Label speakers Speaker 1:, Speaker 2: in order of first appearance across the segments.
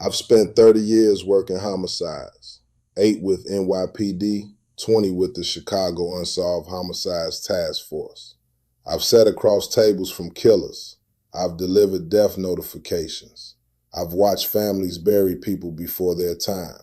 Speaker 1: I've spent 30 years working homicides, 8 with NYPD, 20 with the Chicago Unsolved Homicides Task Force. I've sat across tables from killers. I've delivered death notifications. I've watched families bury people before their time.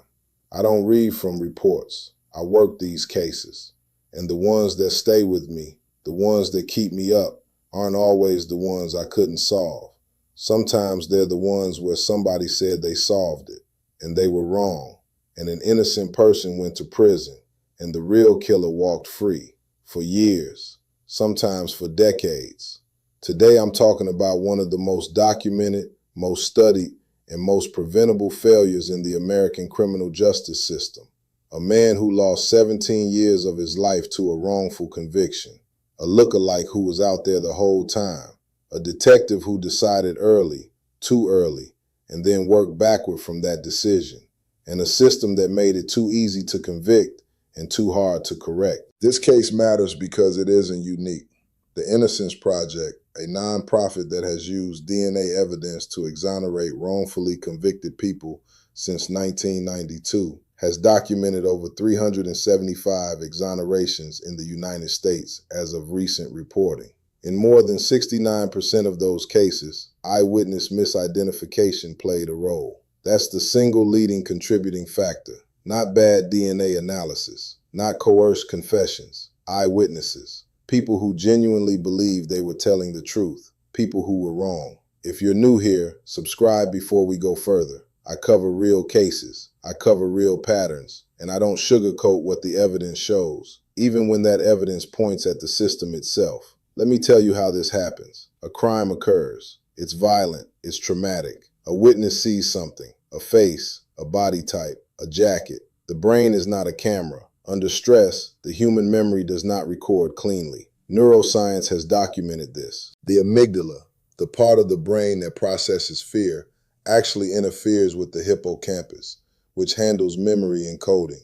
Speaker 1: I don't read from reports. I work these cases. And the ones that stay with me, the ones that keep me up, aren't always the ones I couldn't solve. Sometimes they're the ones where somebody said they solved it, and they were wrong, and an innocent person went to prison, and the real killer walked free for years, sometimes for decades. Today I'm talking about one of the most documented, most studied, and most preventable failures in the American criminal justice system. A man who lost 17 years of his life to a wrongful conviction. A lookalike who was out there the whole time. A detective who decided early, too early, and then worked backward from that decision. And a system that made it too easy to convict and too hard to correct. This case matters because it isn't unique. The Innocence Project, a nonprofit that has used DNA evidence to exonerate wrongfully convicted people since 1992, has documented over 375 exonerations in the United States as of recent reporting. In more than 69% of those cases, eyewitness misidentification played a role. That's the single leading contributing factor. Not bad DNA analysis, not coerced confessions, eyewitnesses, people who genuinely believed they were telling the truth, people who were wrong. If you're new here, subscribe before we go further. I cover real cases, I cover real patterns, and I don't sugarcoat what the evidence shows, even when that evidence points at the system itself. Let me tell you how this happens. A crime occurs. It's violent. It's traumatic. A witness sees something, a face, a body type, a jacket. The brain is not a camera. Under stress, the human memory does not record cleanly. Neuroscience has documented this. The amygdala, the part of the brain that processes fear, actually interferes with the hippocampus, which handles memory encoding.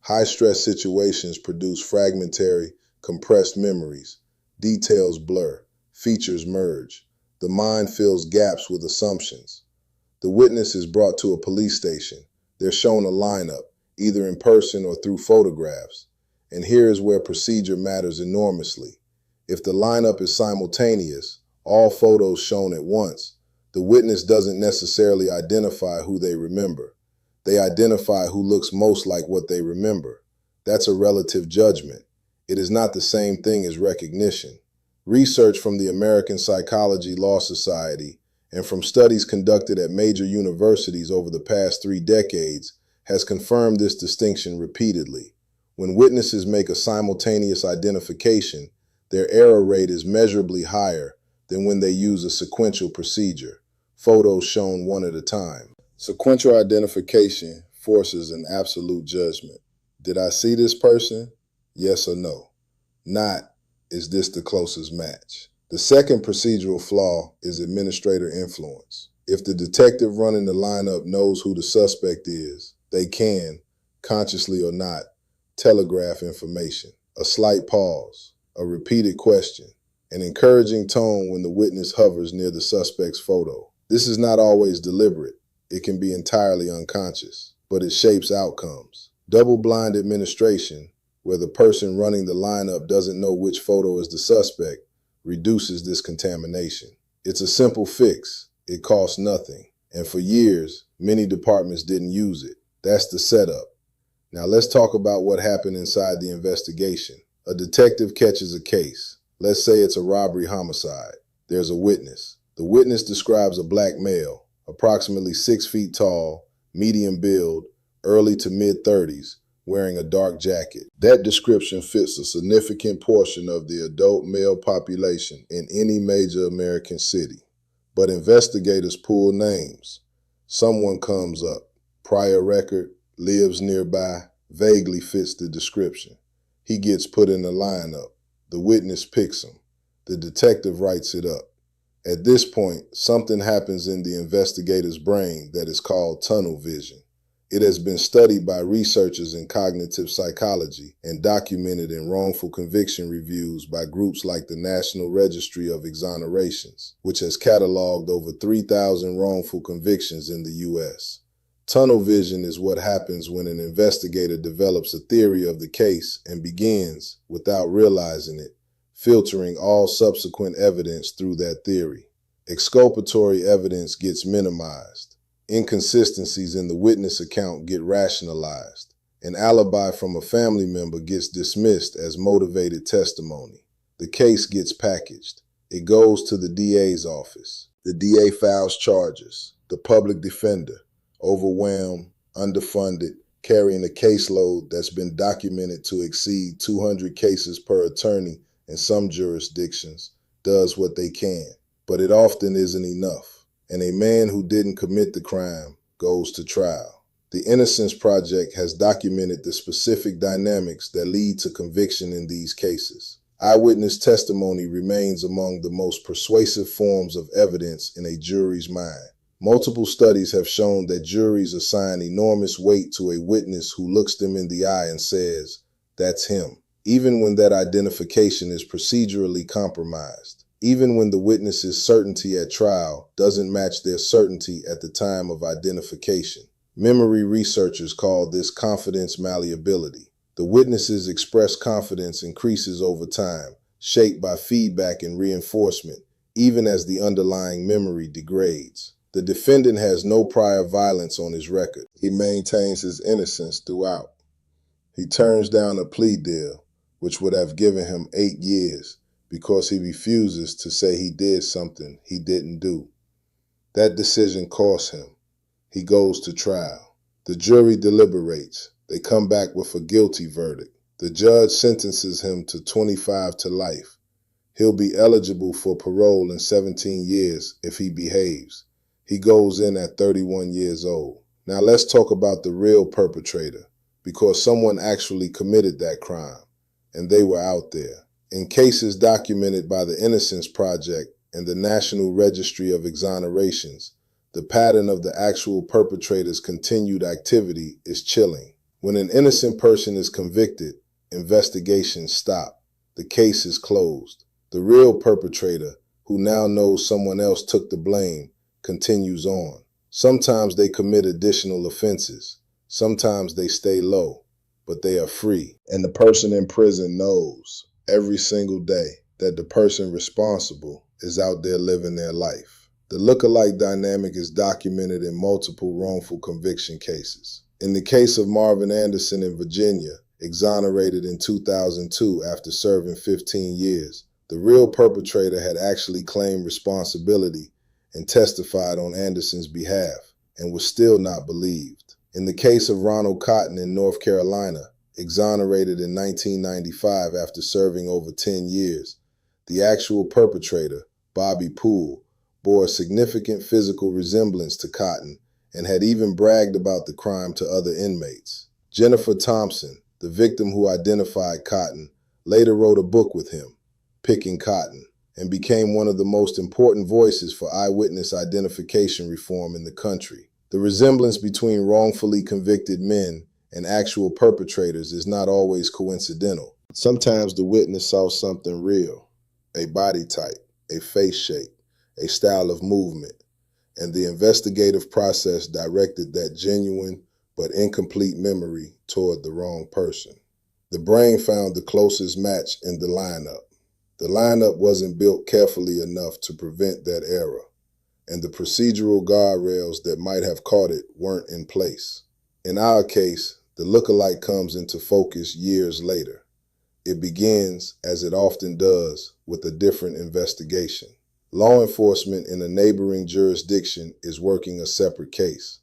Speaker 1: High-stress situations produce fragmentary, compressed memories. Details blur, features merge. The mind fills gaps with assumptions. The witness is brought to a police station. They're shown a lineup, either in person or through photographs. And here is where procedure matters enormously. If the lineup is simultaneous, all photos shown at once, the witness doesn't necessarily identify who they remember. They identify who looks most like what they remember. That's a relative judgment. It is not the same thing as recognition. Research from the American Psychology Law Society and from studies conducted at major universities over the past 3 decades has confirmed this distinction repeatedly. When witnesses make a simultaneous identification, their error rate is measurably higher than when they use a sequential procedure, photos shown one at a time. Sequential identification forces an absolute judgment. Did I see this person? Yes or no? Not, is this the closest match? The second procedural flaw is administrator influence. If the detective running the lineup knows who the suspect is, they can, consciously or not, telegraph information. A slight pause, a repeated question, an encouraging tone when the witness hovers near the suspect's photo. This is not always deliberate. It can be entirely unconscious, but it shapes outcomes. Double-blind administration, where the person running the lineup doesn't know which photo is the suspect, reduces this contamination. It's a simple fix. It costs nothing. And for years, many departments didn't use it. That's the setup. Now let's talk about what happened inside the investigation. A detective catches a case. Let's say it's a robbery homicide. There's a witness. The witness describes a black male, approximately 6 feet tall, medium build, early to mid-30s, wearing a dark jacket. That description fits a significant portion of the adult male population in any major American city. But investigators pull names. Someone comes up. Prior record, lives nearby, vaguely fits the description. He gets put in the lineup. The witness picks him. The detective writes it up. At this point, something happens in the investigator's brain that is called tunnel vision. It has been studied by researchers in cognitive psychology and documented in wrongful conviction reviews by groups like the National Registry of Exonerations, which has cataloged over 3,000 wrongful convictions in the U.S. Tunnel vision is what happens when an investigator develops a theory of the case and begins, without realizing it, filtering all subsequent evidence through that theory. Exculpatory evidence gets minimized. Inconsistencies in the witness account get rationalized. An alibi from a family member gets dismissed as motivated testimony. The case gets packaged. It goes to the DA's office. The DA files charges. The public defender, overwhelmed, underfunded, carrying a caseload that's been documented to exceed 200 cases per attorney in some jurisdictions, does what they can. But it often isn't enough. And a man who didn't commit the crime goes to trial. The Innocence Project has documented the specific dynamics that lead to conviction in these cases. Eyewitness testimony remains among the most persuasive forms of evidence in a jury's mind. Multiple studies have shown that juries assign enormous weight to a witness who looks them in the eye and says, "That's him," even when that identification is procedurally compromised. Even when the witness's certainty at trial doesn't match their certainty at the time of identification. Memory researchers call this confidence malleability. The witness's expressed confidence increases over time, shaped by feedback and reinforcement, even as the underlying memory degrades. The defendant has no prior violence on his record. He maintains his innocence throughout. He turns down a plea deal, which would have given him 8 years, because he refuses to say he did something he didn't do. That decision costs him. He goes to trial. The jury deliberates. They come back with a guilty verdict. The judge sentences him to 25 to life. He'll be eligible for parole in 17 years if he behaves. He goes in at 31 years old. Now let's talk about the real perpetrator, because someone actually committed that crime, and they were out there. In cases documented by the Innocence Project and the National Registry of Exonerations, the pattern of the actual perpetrator's continued activity is chilling. When an innocent person is convicted, investigations stop. The case is closed. The real perpetrator, who now knows someone else took the blame, continues on. Sometimes they commit additional offenses. Sometimes they stay low, but they are free. And the person in prison knows every single day that the person responsible is out there living their life. The lookalike dynamic is documented in multiple wrongful conviction cases. In the case of Marvin Anderson in Virginia, exonerated in 2002 after serving 15 years, the real perpetrator had actually claimed responsibility and testified on Anderson's behalf, and was still not believed. In the case of Ronald Cotton in North Carolina, exonerated in 1995 after serving over 10 years, the actual perpetrator, Bobby Poole, bore a significant physical resemblance to Cotton and had even bragged about the crime to other inmates. Jennifer Thompson, the victim who identified Cotton, later wrote a book with him, Picking Cotton, and became one of the most important voices for eyewitness identification reform in the country. The resemblance between wrongfully convicted men and actual perpetrators is not always coincidental. Sometimes the witness saw something real, a body type, a face shape, a style of movement, and the investigative process directed that genuine but incomplete memory toward the wrong person. The brain found the closest match in the lineup. The lineup wasn't built carefully enough to prevent that error, and the procedural guardrails that might have caught it weren't in place. In our case, the lookalike comes into focus years later. It begins, as it often does, with a different investigation. Law enforcement in a neighboring jurisdiction is working a separate case.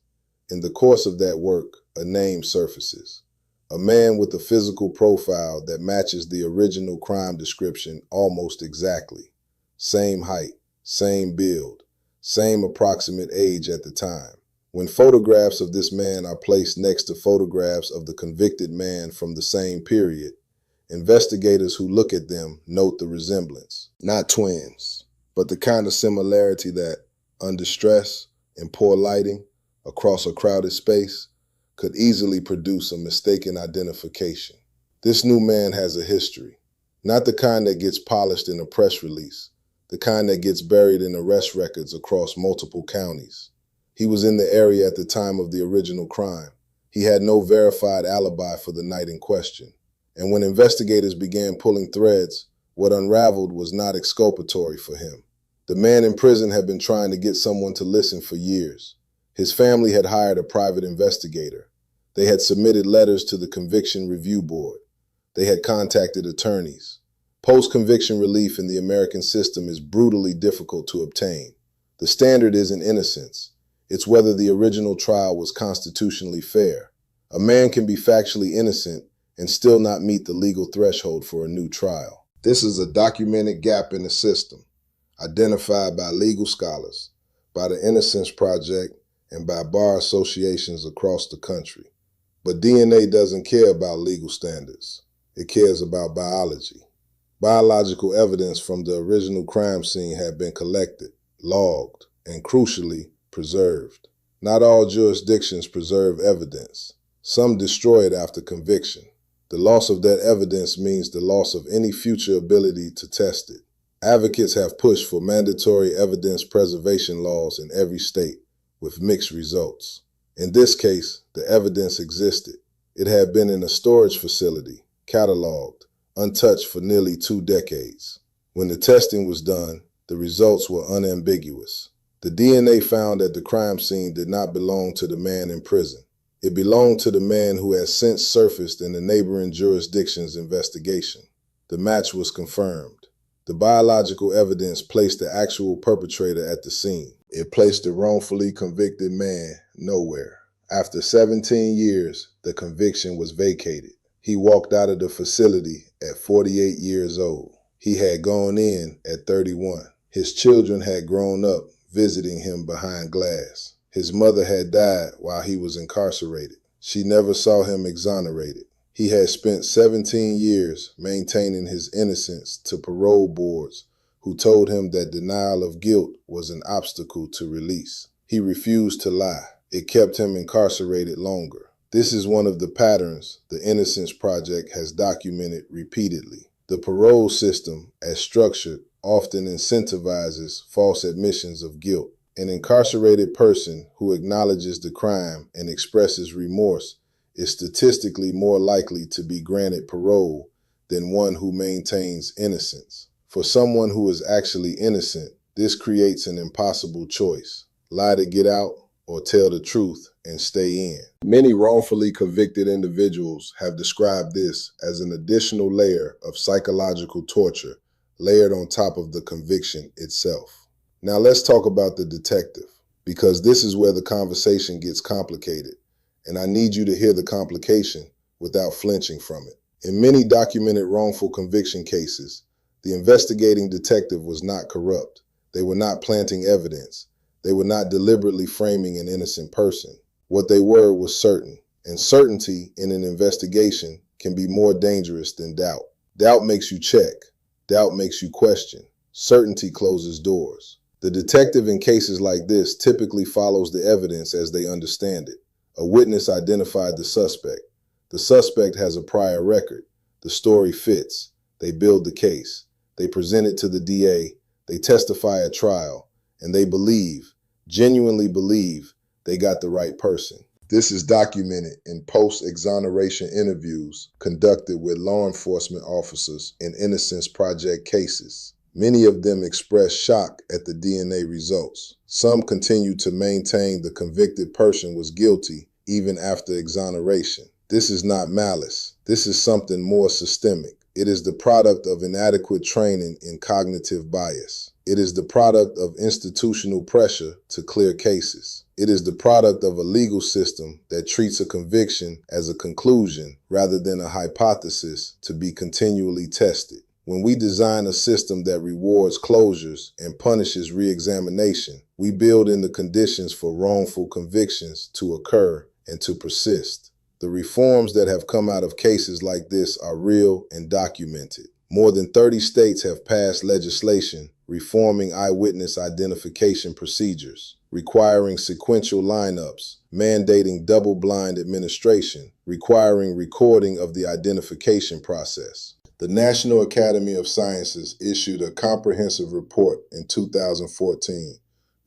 Speaker 1: In the course of that work, a name surfaces. A man with a physical profile that matches the original crime description almost exactly. Same height, same build, same approximate age at the time. When photographs of this man are placed next to photographs of the convicted man from the same period, investigators who look at them note the resemblance. Not twins, but the kind of similarity that, under stress and poor lighting, across a crowded space, could easily produce a mistaken identification. This new man has a history, not the kind that gets polished in a press release, the kind that gets buried in arrest records across multiple counties. He was in the area at the time of the original crime. He had no verified alibi for the night in question. And when investigators began pulling threads, what unraveled was not exculpatory for him. The man in prison had been trying to get someone to listen for years. His family had hired a private investigator. They had submitted letters to the Conviction Review Board. They had contacted attorneys. Post-conviction relief in the American system is brutally difficult to obtain. The standard isn't innocence. It's whether the original trial was constitutionally fair. A man can be factually innocent and still not meet the legal threshold for a new trial. This is a documented gap in the system, identified by legal scholars, by the Innocence Project, and by bar associations across the country. But DNA doesn't care about legal standards. It cares about biology. Biological evidence from the original crime scene had been collected, logged, and crucially, preserved. Not all jurisdictions preserve evidence. Some destroy it after conviction. The loss of that evidence means the loss of any future ability to test it. Advocates have pushed for mandatory evidence preservation laws in every state, with mixed results. In this case, the evidence existed. It had been in a storage facility, cataloged, untouched for nearly 2 decades. When the testing was done, the results were unambiguous. The DNA found at the crime scene did not belong to the man in prison. It belonged to the man who has since surfaced in the neighboring jurisdiction's investigation. The match was confirmed. The biological evidence placed the actual perpetrator at the scene. It placed the wrongfully convicted man nowhere. After 17 years, the conviction was vacated. He walked out of the facility at 48 years old. He had gone in at 31. His children had grown up visiting him behind glass. His mother had died while he was incarcerated. She never saw him exonerated. He had spent 17 years maintaining his innocence to parole boards who told him that denial of guilt was an obstacle to release. He refused to lie. It kept him incarcerated longer. This is one of the patterns the Innocence Project has documented repeatedly. The parole system, as structured, often incentivizes false admissions of guilt. An incarcerated person who acknowledges the crime and expresses remorse is statistically more likely to be granted parole than one who maintains innocence. For someone who is actually innocent, this creates an impossible choice: lie to get out or tell the truth and stay in. Many wrongfully convicted individuals have described this as an additional layer of psychological torture layered on top of the conviction itself. Now let's talk about the detective, because this is where the conversation gets complicated, and I need you to hear the complication without flinching from it. In many documented wrongful conviction cases, the investigating detective was not corrupt. They were not planting evidence. They were not deliberately framing an innocent person. What they were was certain, and certainty in an investigation can be more dangerous than doubt. Doubt makes you check. Doubt makes you question. Certainty closes doors. The detective in cases like this typically follows the evidence as they understand it. A witness identified the suspect. The suspect has a prior record. The story fits. They build the case. They present it to the DA. They testify at trial. And they believe, genuinely believe, they got the right person. This is documented in post-exoneration interviews conducted with law enforcement officers in Innocence Project cases. Many of them expressed shock at the DNA results. Some continued to maintain the convicted person was guilty even after exoneration. This is not malice. This is something more systemic. It is the product of inadequate training in cognitive bias. It is the product of institutional pressure to clear cases. It is the product of a legal system that treats a conviction as a conclusion rather than a hypothesis to be continually tested. When we design a system that rewards closures and punishes re-examination, we build in the conditions for wrongful convictions to occur and to persist. The reforms that have come out of cases like this are real and documented. More than 30 states have passed legislation reforming eyewitness identification procedures, requiring sequential lineups, mandating double-blind administration, requiring recording of the identification process. The National Academy of Sciences issued a comprehensive report in 2014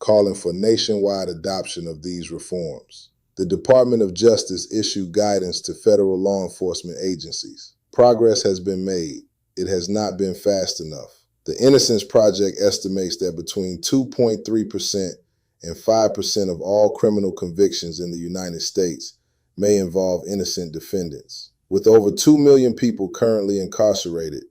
Speaker 1: calling for nationwide adoption of these reforms. The Department of Justice issued guidance to federal law enforcement agencies. Progress has been made. It has not been fast enough. The Innocence Project estimates that between 2.3% and 5% of all criminal convictions in the United States may involve innocent defendants. With over 2 million people currently incarcerated,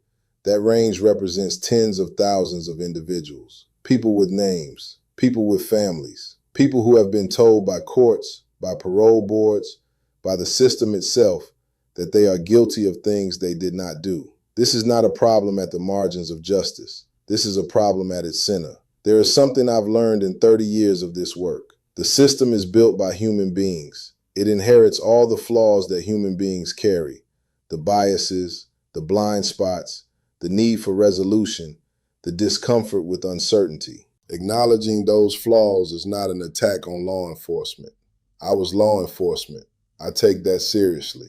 Speaker 1: that range represents tens of thousands of individuals. People with names, people with families, people who have been told by courts, by parole boards, by the system itself that they are guilty of things they did not do. This is not a problem at the margins of justice. This is a problem at its center. There is something I've learned in 30 years of this work. The system is built by human beings. It inherits all the flaws that human beings carry, the biases, the blind spots, the need for resolution, the discomfort with uncertainty. Acknowledging those flaws is not an attack on law enforcement. I was law enforcement. I take that seriously.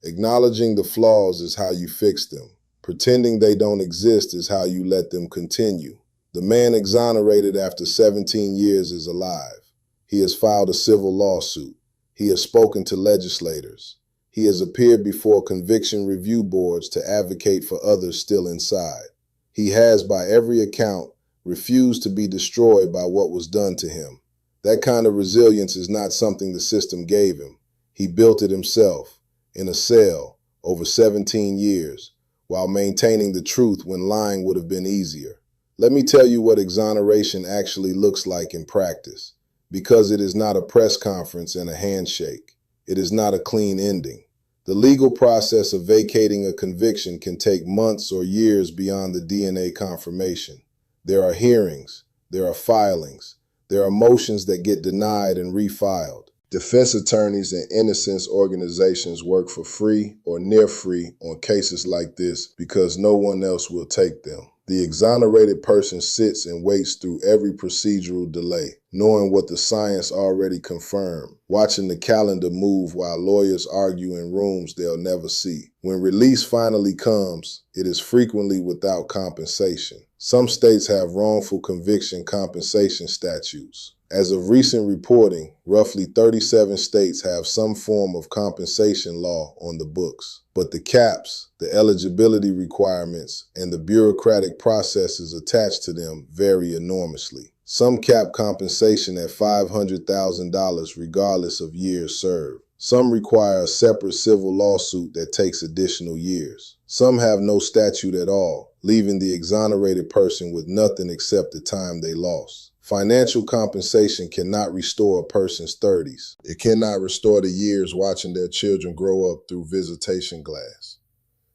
Speaker 1: Acknowledging the flaws is how you fix them. Pretending they don't exist is how you let them continue. The man exonerated after 17 years is alive. He has filed a civil lawsuit. He has spoken to legislators. He has appeared before conviction review boards to advocate for others still inside. He has, by every account, refused to be destroyed by what was done to him. That kind of resilience is not something the system gave him. He built it himself, in a cell, over 17 years, while maintaining the truth when lying would have been easier. Let me tell you what exoneration actually looks like in practice, because it is not a press conference and a handshake. It is not a clean ending. The legal process of vacating a conviction can take months or years beyond the DNA confirmation. There are hearings, there are filings, there are motions that get denied and refiled. Defense attorneys and innocence organizations work for free or near free on cases like this because no one else will take them. The exonerated person sits and waits through every procedural delay, knowing what the science already confirmed, watching the calendar move while lawyers argue in rooms they'll never see. When release finally comes, it is frequently without compensation. Some states have wrongful conviction compensation statutes. As of recent reporting, roughly 37 states have some form of compensation law on the books. But the caps, the eligibility requirements, and the bureaucratic processes attached to them vary enormously. Some cap compensation at $500,000 regardless of years served. Some require a separate civil lawsuit that takes additional years. Some have no statute at all, leaving the exonerated person with nothing except the time they lost. Financial compensation cannot restore a person's 30s. It cannot restore the years watching their children grow up through visitation glass.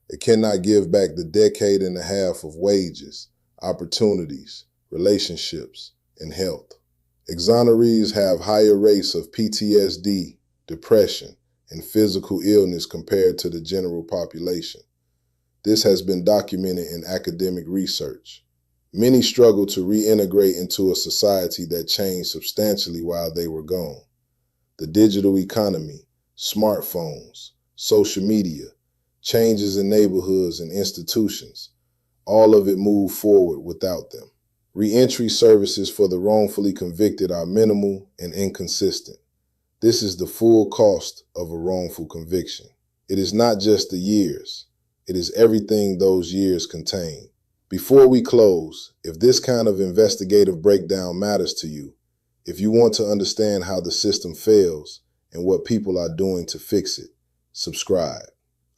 Speaker 1: It cannot give back the decade and a half of wages, opportunities, relationships, and health. Exonerees have higher rates of PTSD, depression, and physical illness compared to the general population. This has been documented in academic research. Many struggle to reintegrate into a society that changed substantially while they were gone. The digital economy, smartphones, social media, changes in neighborhoods and institutions, all of it moved forward without them. Reentry services for the wrongfully convicted are minimal and inconsistent. This is the full cost of a wrongful conviction. It is not just the years, it is everything those years contain. Before we close, if this kind of investigative breakdown matters to you, if you want to understand how the system fails and what people are doing to fix it, subscribe.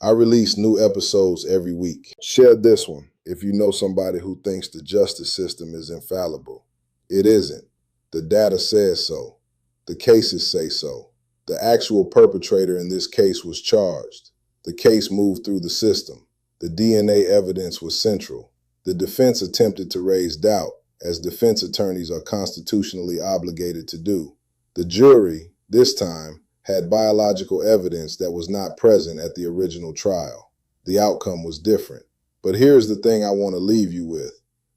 Speaker 1: I release new episodes every week. Share this one if you know somebody who thinks the justice system is infallible. It isn't. The data says so. The cases say so. The actual perpetrator in this case was charged. The case moved through the system. The DNA evidence was central. The defense attempted to raise doubt, as defense attorneys are constitutionally obligated to do. The jury, this time, had biological evidence that was not present at the original trial. The outcome was different. But here's the thing I want to leave you with.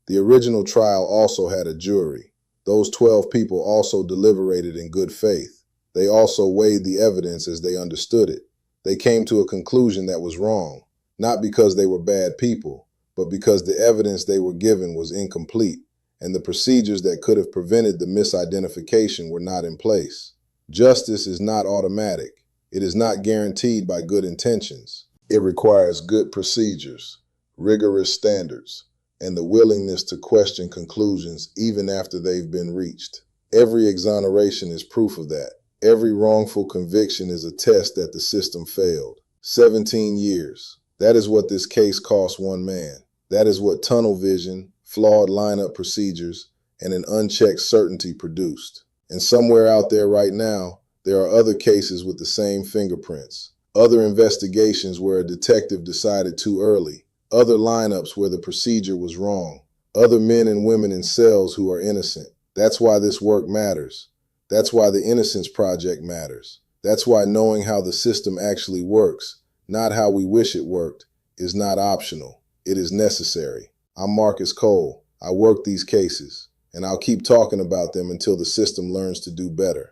Speaker 1: The original trial also had a jury. Those 12 people also deliberated in good faith. They also weighed the evidence as they understood it. They came to a conclusion that was wrong, not because they were bad people, but because the evidence they were given was incomplete, and the procedures that could have prevented the misidentification were not in place. Justice is not automatic. It is not guaranteed by good intentions. It requires good procedures, rigorous standards, and the willingness to question conclusions even after they've been reached. Every exoneration is proof of that. Every wrongful conviction is a test that the system failed. 17 years. That is what this case cost one man. That is what tunnel vision, flawed lineup procedures, and an unchecked certainty produced. And somewhere out there right now, there are other cases with the same fingerprints. Other investigations where a detective decided too early. Other lineups where the procedure was wrong. Other men and women in cells who are innocent. That's why this work matters. That's why the Innocence Project matters. That's why knowing how the system actually works, not how we wish it worked, is not optional. It is necessary. I'm Marcus Cole. I work these cases, and I'll keep talking about them until the system learns to do better.